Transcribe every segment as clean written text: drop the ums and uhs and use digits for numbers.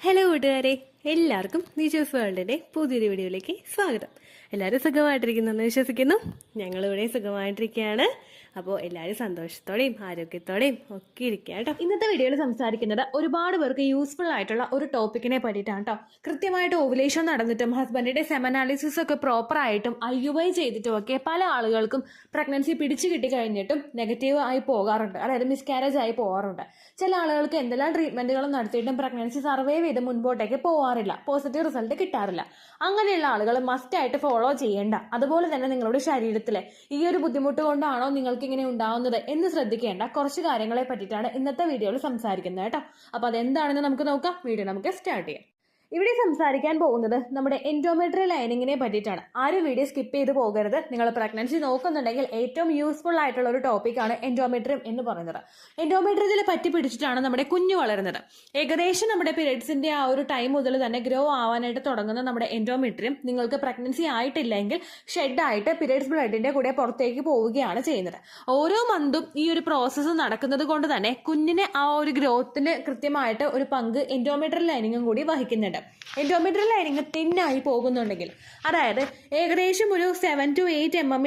Hello കൂട്ടുകാരെ, എല്ലാവർക്കും നിജോസ് വേൾഡിൻ്റെ പുതിയൊരു വീഡിയോയിലേക്ക് സ്വാഗതം. എല്ലാവരും സുഖമായിട്ടിരിക്കുന്നെന്ന് വിശ്വസിക്കുന്നു. ഞങ്ങളിവിടെ സുഖമായിട്ടിരിക്കുകയാണ്. അപ്പോൾ എല്ലാവരും സന്തോഷത്തോടെയും ആരോഗ്യത്തോടെയും ഒക്കെ ഇരിക്കുക കേട്ടോ. ഇന്നത്തെ വീഡിയോയിൽ സംസാരിക്കുന്നത് ഒരുപാട് പേർക്ക് യൂസ്ഫുൾ ആയിട്ടുള്ള ഒരു ടോപ്പിക്കിനെ പറ്റിയിട്ടാണ് കേട്ടോ. കൃത്യമായിട്ട് ഓവുലേഷൻ നടന്നിട്ടും ഹസ്ബൻഡിന്റെ സെമനാലിസിസ് ഒക്കെ പ്രോപ്പർ ആയിട്ടും IUI ചെയ്തിട്ടും ഒക്കെ പല ആളുകൾക്കും പ്രഗ്നൻസി പിടിച്ചു കിട്ടി കഴിഞ്ഞിട്ടും നെഗറ്റീവ് ആയി പോകാറുണ്ട്, അതായത് മിസ്കാരേജ് ആയി പോകാറുണ്ട്. ചില ആളുകൾക്ക് എന്തെല്ലാം ട്രീറ്റ്മെന്റുകളും നടത്തിയിട്ടും പ്രഗ്നൻസി സർവൈവ് ചെയ്ത് മുൻപോട്ടേക്ക് പോകാറില്ല, പോസിറ്റീവ് റിസൾട്ട് കിട്ടാറില്ല. അങ്ങനെയുള്ള ആളുകൾ മസ്റ്റ് ആയിട്ട് ഫോളോ ചെയ്യേണ്ട, അതുപോലെ തന്നെ നിങ്ങളുടെ ശരീരത്തിലെ ഈ ഒരു ബുദ്ധിമുട്ട് കൊണ്ടാണോ നിങ്ങൾക്ക് ഇങ്ങനെ ഉണ്ടാവുന്നത് എന്ന് ശ്രദ്ധിക്കേണ്ട കുറച്ച് കാര്യങ്ങളെ പറ്റിയിട്ടാണ് ഇന്നത്തെ വീഡിയോയിൽ സംസാരിക്കുന്നത് കേട്ടോ. അപ്പൊ അതെന്താണെന്ന് നമുക്ക് നോക്കാം. വീഡിയോ നമുക്ക് സ്റ്റാർട്ട് ചെയ്യാം. ഇവിടെ സംസാരിക്കാൻ പോകുന്നത് നമ്മുടെ എൻഡോമെട്രിയൽ ലൈനിങ്ങിനെ പറ്റിയിട്ടാണ്. ആരും വീഡിയോ സ്കിപ്പ് ചെയ്ത് പോകരുത്. നിങ്ങൾ പ്രഗ്നൻസി നോക്കുന്നുണ്ടെങ്കിൽ ഏറ്റവും യൂസ്ഫുൾ ആയിട്ടുള്ള ഒരു ടോപ്പിക്കാണ് എൻഡോമെട്രിയം എന്ന് പറയുന്നത്. എൻഡോമെട്രിയത്തിൽ പറ്റി പിടിച്ചിട്ടാണ് നമ്മുടെ കുഞ്ഞു വളരുന്നത്. ഏകദേശം നമ്മുടെ പീരിയഡ്സിന്റെ ആ ഒരു ടൈം മുതൽ തന്നെ ഗ്രോ ആവാനായിട്ട് തുടങ്ങുന്ന നമ്മുടെ എൻഡോമെട്രിയം നിങ്ങൾക്ക് പ്രഗ്നൻസി ആയിട്ടില്ലെങ്കിൽ ഷെഡായിട്ട് പീരിയഡ്സ് ബ്ലഡിന്റെ കൂടെ പുറത്തേക്ക് പോവുകയാണ് ചെയ്യുന്നത്. ഓരോ മന്തും ഈ ഒരു പ്രോസസ്സ് നടക്കുന്നത് കൊണ്ട് തന്നെ കുഞ്ഞിന് ആ ഒരു ഗ്രോത്തിന് കൃത്യമായിട്ട് ഒരു പങ്ക് എൻഡോമെട്രിയൽ ലൈനിങ്ങും കൂടി വഹിക്കുന്നുണ്ട്. എൻഡോമെട്രിയൽ ലൈനിങ് തിന്നായി പോകുന്നുണ്ടെങ്കിൽ, അതായത് ഏകദേശം ഒരു 7 to 8 mm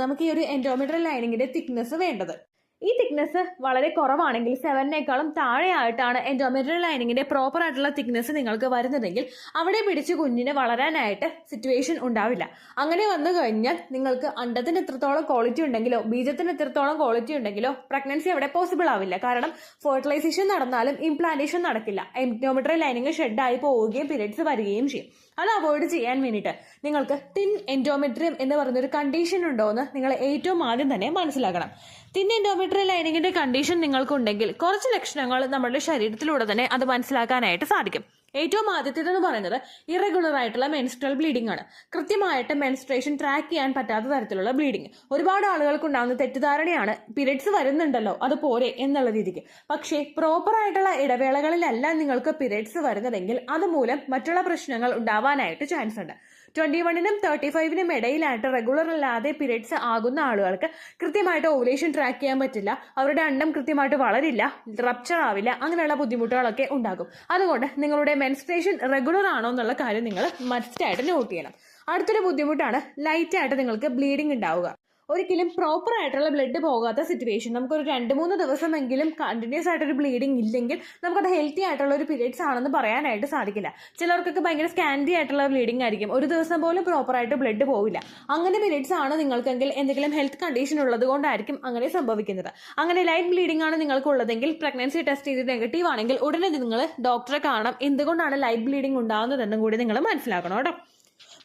നമുക്ക് ഈ ഒരു എൻഡോമെട്രിയൽ ലൈനിങ്ങിന്റെ തിക്നെസ് വേണ്ടത്. ഈ തിക്നെസ് വളരെ കുറവാണെങ്കിൽ 7നേക്കാളും താഴെയായിട്ടാണ് എൻഡോമെട്രിയൽ ലൈനിങ്ങിന്റെ പ്രോപ്പർ ആയിട്ടുള്ള തിക്നെസ് നിങ്ങൾക്ക് വരുന്നതെങ്കിൽ അവിടെ പിടിച്ച് കുഞ്ഞിന് വളരാനായിട്ട് സിറ്റുവേഷൻ ഉണ്ടാവില്ല. അങ്ങനെ വന്നു കഴിഞ്ഞാൽ നിങ്ങൾക്ക് അണ്ടത്തിന് എത്രത്തോളം ക്വാളിറ്റി ഉണ്ടെങ്കിലോ ബീജത്തിന് എത്രത്തോളം ക്വാളിറ്റി ഉണ്ടെങ്കിലോ പ്രഗ്നൻസി അവിടെ പോസിബിൾ ആവില്ല. കാരണം ഫെർട്ടിലൈസേഷൻ നടന്നാലും ഇംപ്ലാന്റേഷൻ നടക്കില്ല. എൻഡോമെട്രിയൽ ലൈനിങ് ഷെഡായി പോവുകയും പീരിയഡ്സ് വരികയും ചെയ്യും. അത് അവോയ്ഡ് ചെയ്യാൻ വേണ്ടിയിട്ട് നിങ്ങൾക്ക് തിൻ എൻഡോമെട്രിയം എന്ന് പറയുന്നൊരു കണ്ടീഷൻ ഉണ്ടോ എന്ന് നിങ്ങൾ ഏറ്റവും ആദ്യം തന്നെ മനസ്സിലാക്കണം. തിൻ എൻഡോമെട്രിയൽ ലൈനിങ്ങിന്റെ കണ്ടീഷൻ നിങ്ങൾക്കുണ്ടെങ്കിൽ കുറച്ച് ലക്ഷണങ്ങൾ നമ്മുടെ ശരീരത്തിലൂടെ തന്നെ അത് മനസ്സിലാക്കാനായിട്ട് സാധിക്കും. ഏറ്റവും ആദ്യത്തേതെന്ന് പറയുന്നത് ഇറഗുലർ ആയിട്ടുള്ള മെൻസ്ട്രൽ ബ്ലീഡിംഗ് ആണ്. കൃത്യമായിട്ട് മെൻസ്ട്രേഷൻ ട്രാക്ക് ചെയ്യാൻ പറ്റാത്ത തരത്തിലുള്ള ബ്ലീഡിംഗ്. ഒരുപാട് ആളുകൾക്ക് ഉണ്ടാകുന്ന തെറ്റിദ്ധാരണയാണ് പീരിയഡ്സ് വരുന്നുണ്ടല്ലോ അത് പോരെ എന്നുള്ള രീതിക്ക്. പക്ഷേ പ്രോപ്പർ ആയിട്ടുള്ള ഇടവേളകളിലല്ല നിങ്ങൾക്ക് പീരിയഡ്സ് വരുന്നതെങ്കിൽ അതുമൂലം മറ്റുള്ള പ്രശ്നങ്ങൾ ഉണ്ടാവാനായിട്ട് ചാൻസ് ഉണ്ട്. 21നും 35നും ഇടയിലായിട്ട് റെഗുലർ അല്ലാതെ പീരിയഡ്സ് ആകുന്ന ആളുകൾക്ക് കൃത്യമായിട്ട് ഓവുലേഷൻ ട്രാക്ക് ചെയ്യാൻ പറ്റില്ല, അവരുടെ അണ്ഡം കൃത്യമായിട്ട് വളരില്ല, റപ്ചർ ആവില്ല, അങ്ങനെയുള്ള ബുദ്ധിമുട്ടുകളൊക്കെ ഉണ്ടാകും. അതുകൊണ്ട് നിങ്ങളുടെ മെൻസ്ട്രേഷൻ റെഗുലർ ആണോ എന്നുള്ള കാര്യം നിങ്ങൾ മസ്റ്റായിട്ട് നോട്ട് ചെയ്യണം. അടുത്തൊരു ബുദ്ധിമുട്ടാണ് ലൈറ്റ് ആയിട്ട് നിങ്ങൾക്ക് ബ്ലീഡിംഗ് ഉണ്ടാവുക. ഒരിക്കലും പ്രോപ്പർ ആയിട്ടുള്ള ബ്ലഡ് പോകാത്ത സിറ്റുവേഷൻ, നമുക്കൊരു 2-3 ദിവസമെങ്കിലും കണ്ടിന്യൂസ് ആയിട്ടൊരു ബ്ലീഡിംഗ് ഇല്ലെങ്കിൽ നമുക്കത് ഹെൽത്തി ആയിട്ടുള്ള ഒരു പീരിയഡ്സ് ആണെന്ന് പറയാനായിട്ട് സാധിക്കില്ല. ചിലർക്കൊക്കെ ഭയങ്കര സ്കാൻഡി ആയിട്ടുള്ള ബ്ലീഡിംഗ് ആയിരിക്കും, ഒരു ദിവസം പോലും പ്രോപ്പർ ആയിട്ട് ബ്ലഡ് പോവില്ല. അങ്ങനെ പീരിയഡ്സ് ആണ് നിങ്ങൾക്കെങ്കിൽ എന്തെങ്കിലും ഹെൽത്ത് കണ്ടീഷൻ ഉള്ളത് കൊണ്ടായിരിക്കും അങ്ങനെ സംഭവിക്കുന്നത്. അങ്ങനെ ലൈറ്റ് ബ്ലീഡിംഗ് ആണ് നിങ്ങൾക്കുള്ളതെങ്കിൽ പ്രഗ്നൻസി ടെസ്റ്റ് ചെയ്ത് നെഗറ്റീവ് ആണെങ്കിൽ ഉടനെ നിങ്ങൾ ഡോക്ടറെ കാണണം. എന്തുകൊണ്ടാണ് ലൈറ്റ് ബ്ലീഡിംഗ് ഉണ്ടാകുന്നതെന്നും കൂടി നിങ്ങൾ മനസ്സിലാക്കണം കേട്ടോ.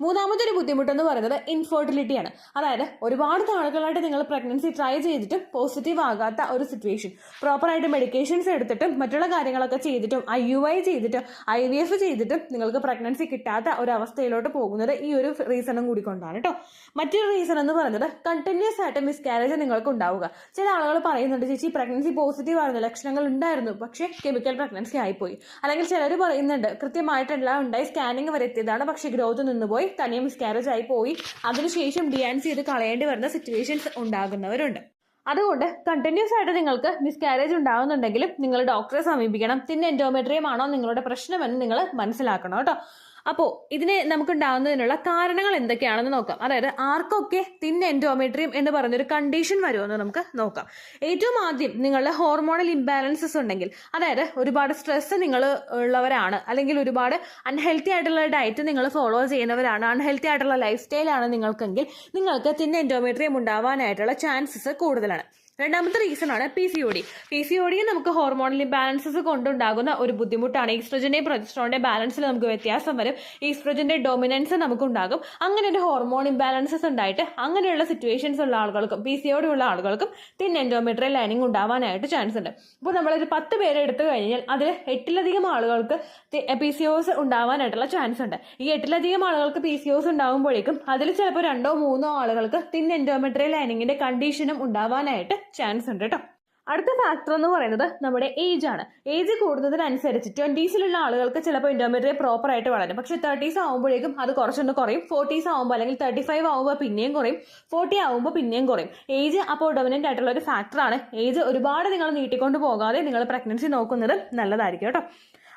മൂന്നാമതൊരു ബുദ്ധിമുട്ടെന്ന് പറയുന്നത് ഇൻഫെർട്ടിലിറ്റിയാണ്. അതായത് ഒരുപാട് നാളുകളായിട്ട് നിങ്ങൾ പ്രഗ്നൻസി ട്രൈ ചെയ്തിട്ടും പോസിറ്റീവ് ആകാത്ത ഒരു സിറ്റുവേഷൻ. പ്രോപ്പറായിട്ട് മെഡിക്കേഷൻസ് എടുത്തിട്ടും മറ്റുള്ള കാര്യങ്ങളൊക്കെ ചെയ്തിട്ടും IUI ചെയ്തിട്ടും IVF ചെയ്തിട്ടും നിങ്ങൾക്ക് പ്രഗ്നൻസി കിട്ടാത്ത ഒരു അവസ്ഥയിലോട്ട് പോകുന്നത് ഈ ഒരു റീസണും കൂടി കൊണ്ടാണ് കേട്ടോ. മറ്റൊരു റീസൺ എന്ന് പറയുന്നത് കണ്ടിന്യൂസ് ആയിട്ട് മിസ്കാരേജ് നിങ്ങൾക്ക് ഉണ്ടാവുക. ചില ആളുകൾ പറയുന്നുണ്ട്, ചേച്ചി പ്രഗ്നൻസി പോസിറ്റീവ് ആയിരുന്നു, ലക്ഷണങ്ങൾ ഉണ്ടായിരുന്നു, പക്ഷേ കെമിക്കൽ പ്രഗ്നൻസി ആയിപ്പോയി. അല്ലെങ്കിൽ ചിലർ പറയുന്നുണ്ട് കൃത്യമായിട്ടെല്ലാം ഉണ്ടായി, സ്കാനിങ് വരെ എത്തിയതാണ്, പക്ഷേ ഗ്രോത്ത് നിന്നുപോയി, തനിയെ മിസ്കാരേജ് ആയി പോയി, അതിനുശേഷം ഡിയാൻസ് ചെയ്ത് കളയേണ്ടി വരുന്ന സിറ്റുവേഷൻസ് ഉണ്ടാകുന്നവരുണ്ട്. അതുകൊണ്ട് കണ്ടിന്യൂസ് ആയിട്ട് നിങ്ങൾക്ക് മിസ്കാരേജ് ഉണ്ടാകുന്നുണ്ടെങ്കിലും നിങ്ങൾ ഡോക്ടറെ സമീപിക്കണം. തിൻ എൻഡോമെട്രിയം ആണോ നിങ്ങളുടെ പ്രശ്നമെന്ന് നിങ്ങൾ മനസ്സിലാക്കണം കേട്ടോ. അപ്പോൾ ഇതിനെ നമുക്കുണ്ടാകുന്നതിനുള്ള കാരണങ്ങൾ എന്തൊക്കെയാണെന്ന് നോക്കാം. അതായത് ആർക്കൊക്കെ തിൻ എൻഡോമെട്രിയം എന്ന് പറയുന്നൊരു കണ്ടീഷൻ വരുമെന്ന് നമുക്ക് നോക്കാം. ഏറ്റവും ആദ്യം നിങ്ങളുടെ ഹോർമോണൽ ഇംബാലൻസസ് ഉണ്ടെങ്കിൽ, അതായത് ഒരുപാട് സ്ട്രെസ് നിങ്ങൾ ഉള്ളവരാണ്, അല്ലെങ്കിൽ ഒരുപാട് അൺഹെൽത്തി ആയിട്ടുള്ള ഡയറ്റ് നിങ്ങൾ ഫോളോ ചെയ്യുന്നവരാണ്, അൺഹെൽത്തി ആയിട്ടുള്ള ലൈഫ് സ്റ്റൈലാണ് നിങ്ങൾക്കെങ്കിൽ നിങ്ങൾക്ക് തിൻ എൻഡോമെട്രിയം ഉണ്ടാവാനായിട്ടുള്ള ചാൻസസ് കൂടുതലാണ്. രണ്ടാമത്തെ റീസൺ ആണ് PCOD. PCOD നമുക്ക് ഹോർമോണൽ ഇംബാലൻസസ് കൊണ്ടുണ്ടാകുന്ന ഒരു ബുദ്ധിമുട്ടാണ്. ഈസ്ട്രജന്റെ പ്രൊജസ്ട്രോണിന്റെ ബാലൻസിൽ നമുക്ക് വ്യത്യാസം വരും, ഈസ്ട്രജന്റെ ഡൊമിനൻസ് നമുക്കുണ്ടാകും. അങ്ങനെ ഒരു ഹോർമോൺ ഇംബാലൻസസ് ഉണ്ടായിട്ട് അങ്ങനെയുള്ള സിറ്റുവേഷൻസ് ഉള്ള ആളുകൾക്കും PCOD ഉള്ള ആളുകൾക്കും തിൻ എൻഡോമെട്രിയൽ ലൈനിങ് ഉണ്ടാവാനായിട്ട് ചാൻസ് ഉണ്ട്. ഇപ്പോൾ നമ്മളൊരു 10 പേരെ എടുത്തു കഴിഞ്ഞാൽ അതിൽ 8ലധികം ആളുകൾക്ക് PCOS ഉണ്ടാവാനായിട്ടുള്ള ചാൻസ് ഉണ്ട്. ഈ 8ലധികം ആളുകൾക്ക് PCOS ഉണ്ടാകുമ്പോഴേക്കും അതിൽ ചിലപ്പോൾ 2-3 ആളുകൾക്ക് തിൻ എൻഡോമെട്രിയൽ ലൈനിങ്ങിന്റെ കണ്ടീഷനും ഉണ്ടാവാനായിട്ട് ചാൻസ് ഉണ്ട് കേട്ടോ. അടുത്ത ഫാക്ടർ എന്ന് പറയുന്നത് നമ്മുടെ ഏജ് ആണ്. ഏജ് കൂടുന്നതിനനുസരിച്ച് 20സിലുള്ള ആളുകൾക്ക് ചിലപ്പോൾ എൻഡോമെട്രിയം പ്രോപ്പർ ആയിട്ട് വളരും, പക്ഷെ 30s ആകുമ്പോഴേക്കും അത് കുറച്ചൊന്ന് കുറയും. 40s ആകുമ്പോൾ അല്ലെങ്കിൽ 35 ആകുമ്പോൾ പിന്നെയും കുറയും, 40 ആകുമ്പോൾ പിന്നെയും കുറയും. ഏജ് അപ്പോൾ ഡൊമിനന്റ് ആയിട്ടുള്ള ഒരു ഫാക്ടറാണ്. ഏജ് ഒരുപാട് നിങ്ങൾ നീട്ടിക്കൊണ്ട് പോകാതെ നിങ്ങൾ പ്രഗ്നൻസി നോക്കുന്നത് നല്ലതായിരിക്കും കേട്ടോ.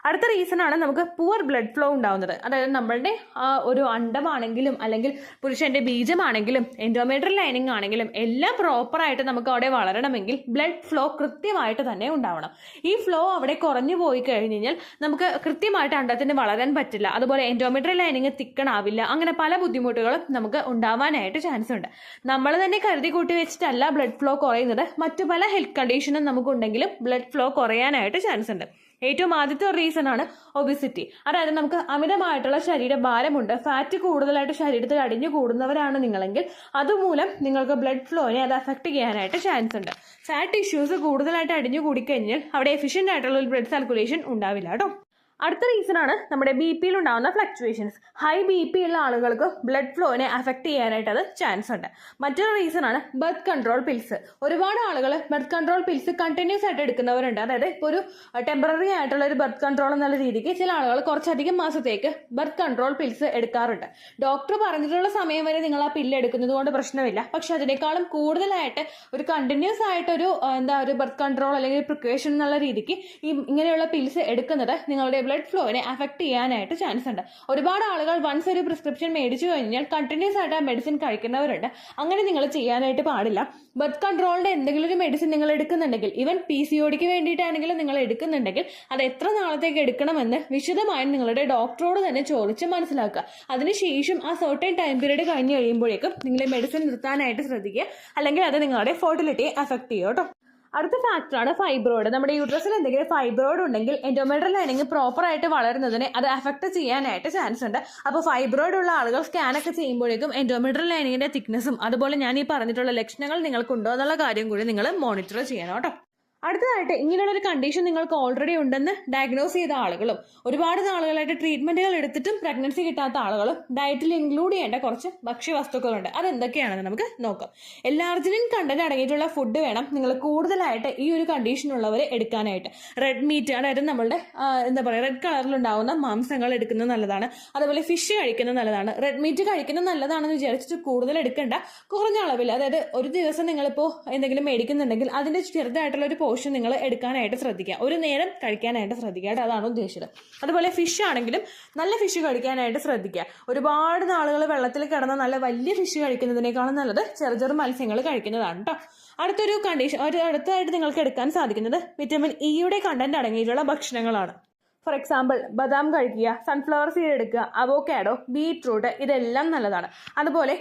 അടുത്ത റീസൺ ആണ് നമുക്ക് പുവർ ബ്ലഡ് ഫ്ലോ ഉണ്ടാവുന്നത്. അതായത് നമ്മളുടെ ഒരു അണ്ടമാണെങ്കിലും അല്ലെങ്കിൽ പുരുഷന്റെ ബീജമാണെങ്കിലും എൻഡോമെട്രിയൽ ലൈനിങ് ആണെങ്കിലും എല്ലാം പ്രോപ്പറായിട്ട് നമുക്ക് അവിടെ വളരണമെങ്കിൽ ബ്ലഡ് ഫ്ലോ കൃത്യമായിട്ട് തന്നെ ഉണ്ടാവണം. ഈ ഫ്ലോ അവിടെ കുറഞ്ഞു പോയി കഴിഞ്ഞ് കഴിഞ്ഞാൽ നമുക്ക് കൃത്യമായിട്ട് അണ്ടത്തിന് വളരാൻ പറ്റില്ല. അതുപോലെ എൻഡോമെട്രിയൽ ലൈനിങ് തിക്കണാവില്ല. അങ്ങനെ പല ബുദ്ധിമുട്ടുകളും നമുക്ക് ഉണ്ടാവാനായിട്ട് ചാൻസ് ഉണ്ട്. നമ്മൾ തന്നെ കരുതി കൂട്ടി വെച്ചിട്ടല്ല ബ്ലഡ് ഫ്ലോ കുറയുന്നത്. മറ്റു പല ഹെൽത്ത് കണ്ടീഷനും നമുക്കുണ്ടെങ്കിലും ബ്ലഡ് ഫ്ലോ കുറയാനായിട്ട് ചാൻസ് ഉണ്ട്. ഏറ്റവും ആദ്യത്തെ ഒരു റീസൺ ആണ് ഒബിസിറ്റി. അതായത് നമുക്ക് അമിതമായിട്ടുള്ള ശരീരഭാരമുണ്ട്, ഫാറ്റ് കൂടുതലായിട്ട് ശരീരത്തിൽ അടിഞ്ഞു കൂടുന്നവരാണ് നിങ്ങളെങ്കിൽ അതുമൂലം നിങ്ങൾക്ക് ബ്ലഡ് ഫ്ലോനെ അത് അഫക്റ്റ് ചെയ്യാനായിട്ട് ചാൻസ് ഉണ്ട്. ഫാറ്റ് ഇഷ്യൂസ് കൂടുതലായിട്ട് അടിഞ്ഞു കൂടിക്കഴിഞ്ഞാൽ അവിടെ എഫിഷ്യൻ്റ് ആയിട്ടുള്ള ഒരു ബ്ലഡ് സർക്കുലേഷൻ ഉണ്ടാവില്ല കേട്ടോ. അടുത്ത റീസൺ ആണ് നമ്മുടെ ബി പിയിൽ ഉണ്ടാകുന്ന ഫ്ലക്ച്വേഷൻസ്. ഹൈ ബി പി ഉള്ള ആളുകൾക്ക് ബ്ലഡ് ഫ്ലോനെ അഫക്റ്റ് ചെയ്യാനായിട്ട് അത് ചാൻസ് ഉണ്ട്. മറ്റൊരു റീസൺ ആണ് ബർത്ത് കൺട്രോൾ പിൽസ്. ഒരുപാട് ആളുകൾ ബർത്ത് കൺട്രോൾ പിൽസ് കണ്ടിന്യൂസ് ആയിട്ട് എടുക്കുന്നവരുണ്ട്. അതായത് ഇപ്പോൾ ഒരു ടെമ്പററി ആയിട്ടുള്ള ഒരു ബർത്ത് കൺട്രോൾ എന്നുള്ള രീതിക്ക് ചില ആളുകൾ കുറച്ചധികം മാസത്തേക്ക് ബർത്ത് കൺട്രോൾ പിൽസ് എടുക്കാറുണ്ട്. ഡോക്ടർ പറഞ്ഞിട്ടുള്ള സമയം വരെ നിങ്ങൾ ആ പില്ല് എടുക്കുന്നത് കൊണ്ട് പ്രശ്നമില്ല. പക്ഷെ അതിനേക്കാളും കൂടുതലായിട്ട് ഒരു കണ്ടിന്യൂസ് ആയിട്ടൊരു ഒരു ബർത്ത് കൺട്രോൾ അല്ലെങ്കിൽ പ്രിക്കോഷൻ എന്നുള്ള രീതിക്ക് ഇങ്ങനെയുള്ള പിൽസ് എടുക്കുന്നത് നിങ്ങളുടെ ബ്ലഡ് ഫ്ലോനെ അഫക്റ്റ് ചെയ്യാനായിട്ട് ചാൻസ് ഉണ്ട്. ഒരുപാട് ആളുകൾ വൺസ് ഒരു പ്രിസ്ക്രിപ്ഷൻ മേടിച്ചു കഴിഞ്ഞാൽ കണ്ടിന്യൂസ് ആയിട്ട് ആ മെഡിസിൻ കഴിക്കുന്നവരുണ്ട്. അങ്ങനെ നിങ്ങൾ ചെയ്യാനായിട്ട് പാടില്ല. ബർത്ത് കൺട്രോളിന്റെ എന്തെങ്കിലും ഒരു മെഡിസിൻ നിങ്ങൾ എടുക്കുന്നുണ്ടെങ്കിൽ, ഈവൻ PCOD വേണ്ടിയിട്ടാണെങ്കിലും നിങ്ങൾ എടുക്കുന്നുണ്ടെങ്കിൽ അത് എത്ര നാളത്തേക്ക് എടുക്കണമെന്ന് വിശദമായി നിങ്ങളുടെ ഡോക്ടറോട് തന്നെ ചോദിച്ച് മനസ്സിലാക്കുക. അതിനുശേഷം ആ സർട്ടൻ ടൈം പീരീഡ് കഴിഞ്ഞ് കഴിയുമ്പോഴേക്കും നിങ്ങൾ മെഡിസിൻ നിർത്താനായിട്ട് ശ്രദ്ധിക്കുക. അല്ലെങ്കിൽ അത് നിങ്ങളുടെ ഫെർട്ടിലിറ്റിയെ അഫക്റ്റ് ചെയ്യും കേട്ടോ. അടുത്ത ഫാക്ടറാണ് ഫൈബ്രോയിഡ്. നമ്മുടെ യൂട്രസിൽ എന്തെങ്കിലും ഫൈബ്രോയിഡ് ഉണ്ടെങ്കിൽ എൻഡോമെട്രിയൽ ലൈനിങ് പ്രോപ്പർ ആയിട്ട് വളരുന്നതിനെ അത് അഫക്റ്റ് ചെയ്യാനായിട്ട് ചാൻസ് ഉണ്ട്. അപ്പോൾ ഫൈബ്രോയിഡ് ഉള്ള ആളുകൾ സ്കാനൊക്കെ ചെയ്യുമ്പോഴേക്കും എൻഡോമെട്രിയൽ ലൈനിങ്ങിന്റെ തിക്നെസ്സും അതുപോലെ ഞാൻ ഈ പറഞ്ഞിട്ടുള്ള ലക്ഷണങ്ങൾ നിങ്ങൾക്കുണ്ടോ എന്നുള്ള കാര്യം കൂടി നിങ്ങൾ മോണിറ്റർ ചെയ്യണം കേട്ടോ. അടുത്തതായിട്ട് ഇങ്ങനെയുള്ള ഒരു കണ്ടീഷൻ നിങ്ങൾക്ക് ഓൾറെഡി ഉണ്ടെന്ന് ഡയഗ്നോസ് ചെയ്ത ആളുകളും ഒരുപാട് നാളുകളായിട്ട് ട്രീറ്റ്മെന്റുകൾ എടുത്തിട്ടും പ്രഗ്നൻസി കിട്ടാത്ത ആളുകളും ഡയറ്റിൽ ഇൻക്ലൂഡ് ചെയ്യേണ്ട കുറച്ച് ഭക്ഷ്യവസ്തുക്കളുണ്ട്. അതെന്തൊക്കെയാണെന്ന് നമുക്ക് നോക്കാം. എല്ലാർജിനിൻ കണ്ടന്റ് അടങ്ങിയിട്ടുള്ള ഫുഡ് വേണം നിങ്ങൾ കൂടുതലായിട്ട് ഈ ഒരു കണ്ടീഷനുള്ളവർ എടുക്കാനായിട്ട്. റെഡ് മീറ്റ്, അതായത് നമ്മളുടെ റെഡ് കളറിലുണ്ടാവുന്ന മാംസങ്ങൾ എടുക്കുന്നത് നല്ലതാണ്. അതുപോലെ ഫിഷ് കഴിക്കുന്നത് നല്ലതാണ്. റെഡ് മീറ്റ് കഴിക്കുന്നത് നല്ലതാണെന്ന് വിചാരിച്ചിട്ട് കൂടുതൽ എടുക്കേണ്ട, കുറഞ്ഞ അളവിൽ. അതായത് ഒരു ദിവസം നിങ്ങളിപ്പോൾ എന്തെങ്കിലും മേടിക്കുന്നുണ്ടെങ്കിൽ അതിന്റെ ചെറുതായിട്ടുള്ള ഒരു പോർഷൻ നിങ്ങൾ എടുക്കാനായിട്ട് ശ്രദ്ധിക്കുക. ഒരു നേരം കഴിക്കാനായിട്ട് ശ്രദ്ധിക്കുക. അതാണ് ഉദ്ദേശിച്ചത്. അതുപോലെ ഫിഷ് ആണെങ്കിലും നല്ല ഫിഷ് കഴിക്കാനായിട്ട് ശ്രദ്ധിക്കുക. ഒരുപാട് നാളുകൾ വെള്ളത്തിൽ കിടന്ന നല്ല വലിയ ഫിഷ് കഴിക്കുന്നതിനേക്കാളും നല്ലത് ചെറു മത്സ്യങ്ങൾ കഴിക്കുന്നതാണ് കേട്ടോ. അടുത്തൊരു കണ്ടീഷൻ, അടുത്തതായിട്ട് നിങ്ങൾക്ക് എടുക്കാൻ സാധിക്കുന്നത് വിറ്റമിൻ ഇയുടെ കണ്ടന്റ് അടങ്ങിയിട്ടുള്ള ഭക്ഷണങ്ങളാണ്. ഫോർ എക്സാമ്പിൾ ബദാം കഴിക്കുക, സൺഫ്ലവർ സീഡ് എടുക്കുക, അവോക്കാഡോ, ബീറ്റ്റൂട്ട്, ഇതെല്ലാം നല്ലതാണ്. അതുപോലെ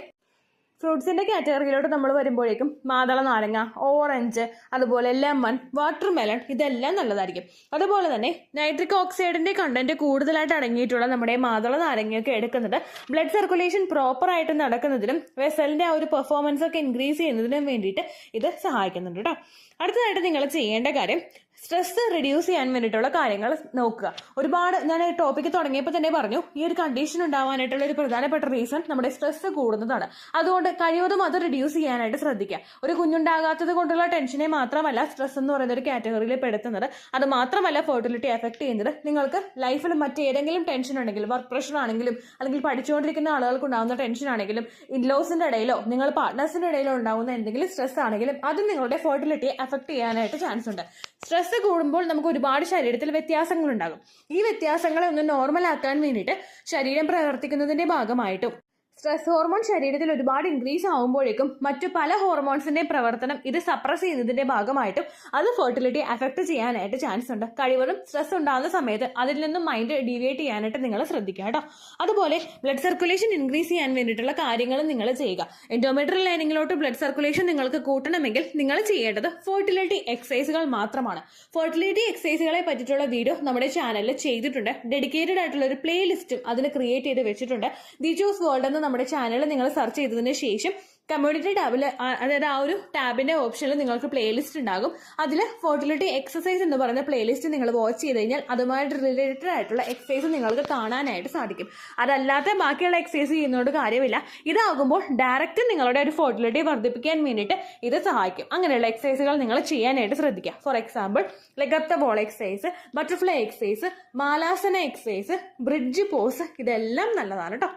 ഫ്രൂട്ട്സിന്റെ കാറ്റഗറിയിലോട്ട് നമ്മൾ വരുമ്പോഴേക്കും മാതള നാരങ്ങ, ഓറഞ്ച്, അതുപോലെ ലെമൺ, വാട്ടർമെലൺ, ഇതെല്ലാം നല്ലതായിരിക്കും. അതുപോലെ തന്നെ നൈട്രിക് ഓക്സൈഡിന്റെ കണ്ടന്റ് കൂടുതലായിട്ട് അടങ്ങിയിട്ടുള്ള നമ്മുടെ മാതള നാരങ്ങയൊക്കെ എടുക്കുന്നത് ബ്ലഡ് സർക്കുലേഷൻ പ്രോപ്പർ ആയിട്ട് നടക്കുന്നതിനും വെസലിന്റെ ആ ഒരു പെർഫോമൻസ് ഒക്കെ ഇൻക്രീസ് ചെയ്യുന്നതിനും വേണ്ടിയിട്ട് ഇത് സഹായിക്കുന്നുണ്ട് കേട്ടോ. അടുത്തതായിട്ട് നിങ്ങൾ ചെയ്യേണ്ട കാര്യം സ്ട്രെസ് റിഡ്യൂസ് ചെയ്യാൻ വേണ്ടിയിട്ടുള്ള കാര്യങ്ങൾ നോക്കുക. ഒരുപാട് ഞാൻ ടോപ്പിക്ക് തുടങ്ങിയപ്പോൾ തന്നെ പറഞ്ഞു, ഈ ഒരു കണ്ടീഷൻ ഉണ്ടാവാനായിട്ടുള്ള ഒരു പ്രധാനപ്പെട്ട റീസൺ നമ്മുടെ സ്ട്രെസ് കൂടുന്നതാണ്. അതുകൊണ്ട് കഴിവതും അത് റിഡ്യൂസ് ചെയ്യാനായിട്ട് ശ്രദ്ധിക്കുക. ഒരു കുഞ്ഞുണ്ടാകാത്തത് കൊണ്ടുള്ള ടെൻഷനെ മാത്രമല്ല സ്ട്രെസ് എന്ന് പറയുന്ന ഒരു കാറ്റഗറിയിൽ പെടുത്തുന്നത്. അത് മാത്രമല്ല ഫെർട്ടിലിറ്റി എഫക്ട് ചെയ്യുന്നത്. നിങ്ങൾക്ക് ലൈഫിൽ മറ്റേതെങ്കിലും ടെൻഷൻ ഉണ്ടെങ്കിൽ, വർക്ക് പ്രഷർ ആണെങ്കിലും അല്ലെങ്കിൽ പഠിച്ചുകൊണ്ടിരിക്കുന്ന ആളുകൾക്ക് ഉണ്ടാകുന്ന ടെൻഷൻ ആണെങ്കിലും, ഇൻലോസിന്റെ ഇടയിലോ നിങ്ങൾ പാർട്ട്നേഴ്സിന്റെ ഇടയിലോ ഉണ്ടാകുന്ന എന്തെങ്കിലും സ്ട്രെസ് ആണെങ്കിലും അതും നിങ്ങളുടെ ഫെർട്ടിലിറ്റിയെ എഫക്ട് ചെയ്യാനായിട്ട് ചാൻസ് ഉണ്ട്. സ്ട്രെസ് കൂടുമ്പോൾ നമുക്ക് ഒരുപാട് ശരീരത്തിൽ വ്യത്യാസങ്ങൾ ഉണ്ടാകും. ഈ വ്യത്യാസങ്ങളെ ഒന്ന് നോർമൽ ആക്കാൻ വേണ്ടിയിട്ട് ശരീരം പ്രവർത്തിക്കുന്നതിന്റെ ഭാഗമായിട്ടും സ്ട്രെസ് ഹോർമോൺ ശരീരത്തിൽ ഒരുപാട് ഇൻക്രീസ് ആവുമ്പോഴേക്കും മറ്റു പല ഹോർമോൺസിന്റെ പ്രവർത്തനം ഇത് സപ്രസ് ചെയ്യുന്നതിന്റെ ഭാഗമായിട്ടും അത് ഫെർട്ടിലിറ്റി അഫക്ട് ചെയ്യാനായിട്ട് ചാൻസ് ഉണ്ട്. കഴിവതും സ്ട്രെസ് ഉണ്ടാകുന്ന സമയത്ത് അതിൽ നിന്നും മൈൻഡ് ഡീവിയേറ്റ് ചെയ്യാനായിട്ട് നിങ്ങൾ ശ്രദ്ധിക്കുക കേട്ടോ. അതുപോലെ ബ്ലഡ് സർക്കുലേഷൻ ഇൻക്രീസ് ചെയ്യാൻ വേണ്ടിയിട്ടുള്ള കാര്യങ്ങൾ നിങ്ങൾ ചെയ്യുക. എൻഡോമെട്രിയൽ ലൈനിങ്ങിലോട്ട് ബ്ലഡ് സർക്കുലേഷൻ നിങ്ങൾക്ക് കൂട്ടണമെങ്കിൽ നിങ്ങൾ ചെയ്യേണ്ടത് ഫെർട്ടിലിറ്റി എക്സസൈസുകൾ മാത്രമാണ്. ഫെർട്ടിലിറ്റി എക്സസൈസുകളെ പറ്റിയിട്ടുള്ള വീഡിയോ നമ്മുടെ ചാനലിൽ ചെയ്തിട്ടുണ്ട്. ഡെഡിക്കേറ്റഡ് ആയിട്ടുള്ള ഒരു പ്ലേ ലിസ്റ്റും അതിന് ക്രിയേറ്റ് ചെയ്ത് വെച്ചിട്ടുണ്ട്. ദിജോസ് വേൾഡ് എന്ന് നമ്മുടെ ചാനൽ നിങ്ങൾ സെർച്ച് ചെയ്തതിന് ശേഷം കമ്മ്യൂണിറ്റി ടാബിൽ, അതായത് ആ ഒരു ടാബിന്റെ ഓപ്ഷനിൽ നിങ്ങൾക്ക് പ്ലേലിസ്റ്റ് ഉണ്ടാകും. അതിൽ ഫെർട്ടിലിറ്റി എക്സസൈസ് എന്ന് പറയുന്ന പ്ലേലിസ്റ്റ് നിങ്ങൾ വാച്ച് ചെയ്ത് കഴിഞ്ഞാൽ അതുമായിട്ട് റിലേറ്റഡ് ആയിട്ടുള്ള എക്സസൈസ് നിങ്ങൾക്ക് കാണാനായിട്ട് സാധിക്കും. അതല്ലാത്ത ബാക്കിയുള്ള എക്സസൈസ് ചെയ്യുന്നതുകൊണ്ട് കാര്യമില്ല. ഇതാകുമ്പോൾ ഡയറക്റ്റ് നിങ്ങളുടെ ഒരു ഫെർട്ടിലിറ്റി വർദ്ധിപ്പിക്കാൻ വേണ്ടിയിട്ട് ഇത് സഹായിക്കും. അങ്ങനെയുള്ള എക്സസൈസുകൾ നിങ്ങൾ ചെയ്യാനായിട്ട് ശ്രദ്ധിക്കുക. For example leg up the ball exercise, butterfly exercise, Malasana exercise, bridge pose, ഇതെല്ലാം നല്ലതാണ് കേട്ടോ.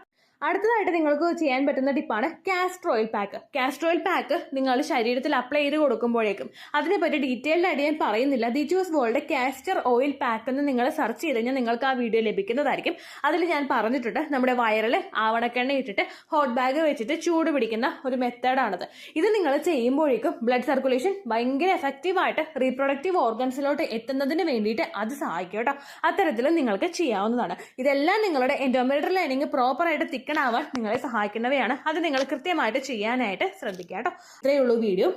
അടുത്തതായിട്ട് നിങ്ങൾക്ക് ചെയ്യാൻ പറ്റുന്ന ടിപ്പാണ് castor oil pack. Castor oil pack നിങ്ങൾ ശരീരത്തിൽ അപ്ലൈ ചെയ്ത് കൊടുക്കുമ്പോഴേക്കും അതിനെപ്പറ്റി ഡീറ്റെയിൽഡ് ആയിട്ട് ഞാൻ പറയുന്നില്ല. The juice world castor oil pack എന്ന് നിങ്ങൾ സെർച്ച് ചെയ്ത് കഴിഞ്ഞാൽ നിങ്ങൾക്ക് ആ വീഡിയോ ലഭിക്കുന്നതായിരിക്കും. അതിൽ ഞാൻ പറഞ്ഞിട്ടുണ്ട് നമ്മുടെ വയറിൽ ആവണക്കെണ്ണ ഇട്ടിട്ട് ഹോട്ട് ബാഗ് വെച്ചിട്ട് ചൂട് പിടിക്കുന്ന ഒരു മെത്തേഡാണത്. ഇത് നിങ്ങൾ ചെയ്യുമ്പോഴേക്കും ബ്ലഡ് സർക്കുലേഷൻ ഭയങ്കര എഫക്റ്റീവായിട്ട് റീപ്രൊഡക്റ്റീവ് ഓർഗൻസിലോട്ട് എത്തുന്നതിന് വേണ്ടിയിട്ട് അത് സഹായിക്കും കേട്ടോ. അത്തരത്തിൽ നിങ്ങൾക്ക് ചെയ്യാവുന്നതാണ്. ഇതെല്ലാം നിങ്ങളുടെ എൻഡോമെട്രിയൽ ലൈനിങ് പ്രോപ്പറായിട്ട് തിക്കണാവാൻ നിങ്ങളെ സഹായിക്കുന്നവയാണ്. അത് നിങ്ങൾ കൃത്യമായിട്ട് ചെയ്യാനായിട്ട് ശ്രദ്ധിക്കുക കേട്ടോ. ഇത്രയേ ഉള്ളൂ വീഡിയോ.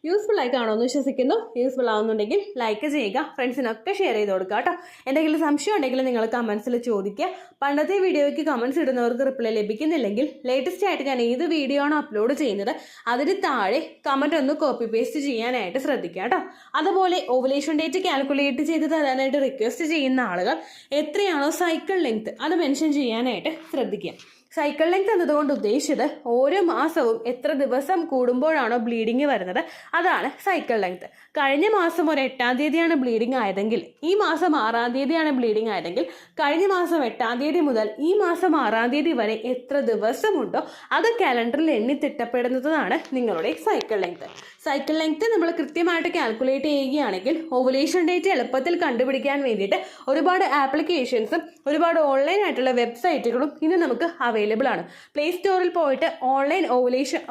യൂസ്ഫുൾ ആയി കാണുമെന്ന് വിശ്വസിക്കുന്നു. യൂസ്ഫുൾ ആവുന്നുണ്ടെങ്കിൽ ലൈക്ക് ചെയ്യുക, ഫ്രണ്ട്സിനൊക്കെ ഷെയർ ചെയ്ത് കൊടുക്കുക കേട്ടോ. എന്തെങ്കിലും സംശയം ഉണ്ടെങ്കിൽ നിങ്ങൾ കമൻസിൽ ചോദിക്കുക. പണ്ടത്തെ വീഡിയോയ്ക്ക് കമൻസ് ഇടുന്നവർക്ക് റിപ്ലൈ ലഭിക്കുന്നില്ലെങ്കിൽ ലേറ്റസ്റ്റ് ആയിട്ട് ഞാൻ ഏത് വീഡിയോ ആണോ അപ്ലോഡ് ചെയ്യുന്നത് അതിന് താഴെ കമൻറ്റ് ഒന്ന് കോപ്പി പേസ്റ്റ് ചെയ്യാനായിട്ട് ശ്രദ്ധിക്കുക കേട്ടോ. അതുപോലെ ഓവുലേഷൻ ഡേറ്റ് കാൽക്കുലേറ്റ് ചെയ്ത് തരാനായിട്ട് റിക്വസ്റ്റ് ചെയ്യുന്ന ആളുകൾ എത്രയാണോ സൈക്കിൾ ലെങ്ത് അത് മെൻഷൻ ചെയ്യാനായിട്ട് ശ്രദ്ധിക്കുക. സൈക്കിൾ ലെങ്ത് എന്നതുകൊണ്ട് ഉദ്ദേശിച്ചത് ഓരോ മാസവും എത്ര ദിവസം കൂടുമ്പോഴാണോ ബ്ലീഡിങ് വരുന്നത് അതാണ് സൈക്കിൾ ലെങ്ത്. കഴിഞ്ഞ മാസം ഒരു 8-ാം തീയതിയാണ് ബ്ലീഡിങ് ആയതെങ്കിൽ ഈ മാസം 6-ാം തീയതിയാണ് ബ്ലീഡിങ് ആയതെങ്കിൽ കഴിഞ്ഞ മാസം 8-ാം തീയതി മുതൽ ഈ മാസം 6-ാം തീയതി വരെ എത്ര ദിവസമുണ്ടോ അത് കാലണ്ടറിൽ എണ്ണി തിട്ടപ്പെടുന്നതാണ് നിങ്ങളുടെ സൈക്കിൾ ലെങ്ത്. സൈക്കിൾ ലെങ്ത് നമ്മൾ കൃത്യമായിട്ട് കാൽക്കുലേറ്റ് ചെയ്യുകയാണെങ്കിൽ ഓവുലേഷൻ ഡേറ്റ് എളുപ്പത്തിൽ കണ്ടുപിടിക്കാൻ വേണ്ടിയിട്ട് ഒരുപാട് ആപ്ലിക്കേഷൻസും ഒരുപാട് ഓൺലൈൻ ആയിട്ടുള്ള വെബ്സൈറ്റുകളും ഇന്ന് നമുക്ക് അവൈലബിൾ ആണ്. പ്ലേ സ്റ്റോറിൽ പോയിട്ട് ഓൺലൈൻ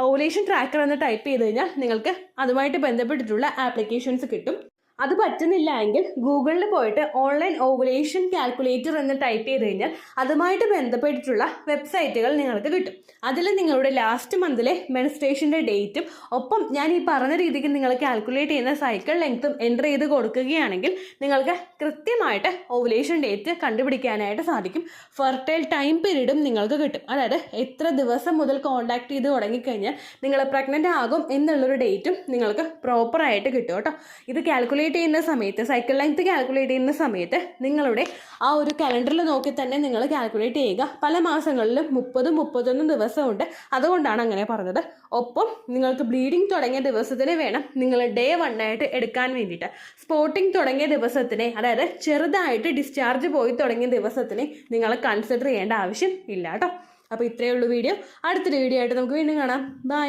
ഓവുലേഷൻ ട്രാക്കർ എന്ന് ടൈപ്പ് ചെയ്ത് കഴിഞ്ഞാൽ നിങ്ങൾക്ക് അതുമായിട്ട് ബന്ധപ്പെട്ടിട്ടുള്ള ആപ്ലിക്കേഷൻസ് കിട്ടും. അത് പറ്റുന്നില്ല എങ്കിൽ ഗൂഗിളിൽ പോയിട്ട് ഓൺലൈൻ ഓവുലേഷൻ കാൽക്കുലേറ്റർ എന്ന് ടൈപ്പ് ചെയ്ത് കഴിഞ്ഞാൽ അതുമായിട്ട് ബന്ധപ്പെട്ടിട്ടുള്ള വെബ്സൈറ്റുകൾ നിങ്ങൾക്ക് കിട്ടും. അതിൽ നിങ്ങളുടെ ലാസ്റ്റ് മന്തിലെ മെൻസ്ട്രേഷൻ്റെ ഡേറ്റും ഒപ്പം ഞാൻ ഈ പറഞ്ഞ രീതിക്ക് നിങ്ങൾ കാൽക്കുലേറ്റ് ചെയ്യുന്ന സൈക്കിൾ ലെങ്ത്തും എൻ്റർ ചെയ്ത് കൊടുക്കുകയാണെങ്കിൽ നിങ്ങൾക്ക് കൃത്യമായിട്ട് ഓവുലേഷൻ ഡേറ്റ് കണ്ടുപിടിക്കാനായിട്ട് സാധിക്കും. ഫെർട്ടൈൽ ടൈം പീരീഡും നിങ്ങൾക്ക് കിട്ടും. അതായത് എത്ര ദിവസം മുതൽ കോൺടാക്ട് ചെയ്ത് തുടങ്ങിക്കഴിഞ്ഞാൽ നിങ്ങൾ പ്രഗ്നൻ്റ് ആകും എന്നുള്ളൊരു ഡേറ്റും നിങ്ങൾക്ക് പ്രോപ്പറായിട്ട് കിട്ടും കേട്ടോ. ഇത് കാൽക്കുലേറ്റ് ചെയ്യുന്ന സമയത്ത് സൈക്കിൾ ലെങ്ത് കാൽക്കുലേറ്റ് ചെയ്യുന്ന സമയത്ത് നിങ്ങളുടെ ആ ഒരു കലണ്ടറിൽ നോക്കി തന്നെ നിങ്ങൾ കാൽക്കുലേറ്റ് ചെയ്യുക. പല മാസങ്ങളിലും 30-31 ദിവസമുണ്ട്. അതുകൊണ്ടാണ് അങ്ങനെ പറഞ്ഞത്. ഒപ്പം നിങ്ങൾക്ക് ബ്ലീഡിങ് തുടങ്ങിയ ദിവസത്തിന് വേണം നിങ്ങൾ ഡേ 1 ആയിട്ട് എടുക്കാൻ വേണ്ടിയിട്ട്. സ്പോട്ടിങ് തുടങ്ങിയ ദിവസത്തിനെ അതായത് ചെറുതായിട്ട് ഡിസ്ചാർജ് പോയി തുടങ്ങിയ ദിവസത്തിനെ നിങ്ങൾ കൺസിഡർ ചെയ്യേണ്ട ആവശ്യം ഇല്ല കേട്ടോ. അപ്പോൾ ഇത്രയേ ഉള്ളൂ വീഡിയോ. അടുത്തൊരു വീഡിയോ ആയിട്ട് നമുക്ക് വീണ്ടും കാണാം. ബൈ.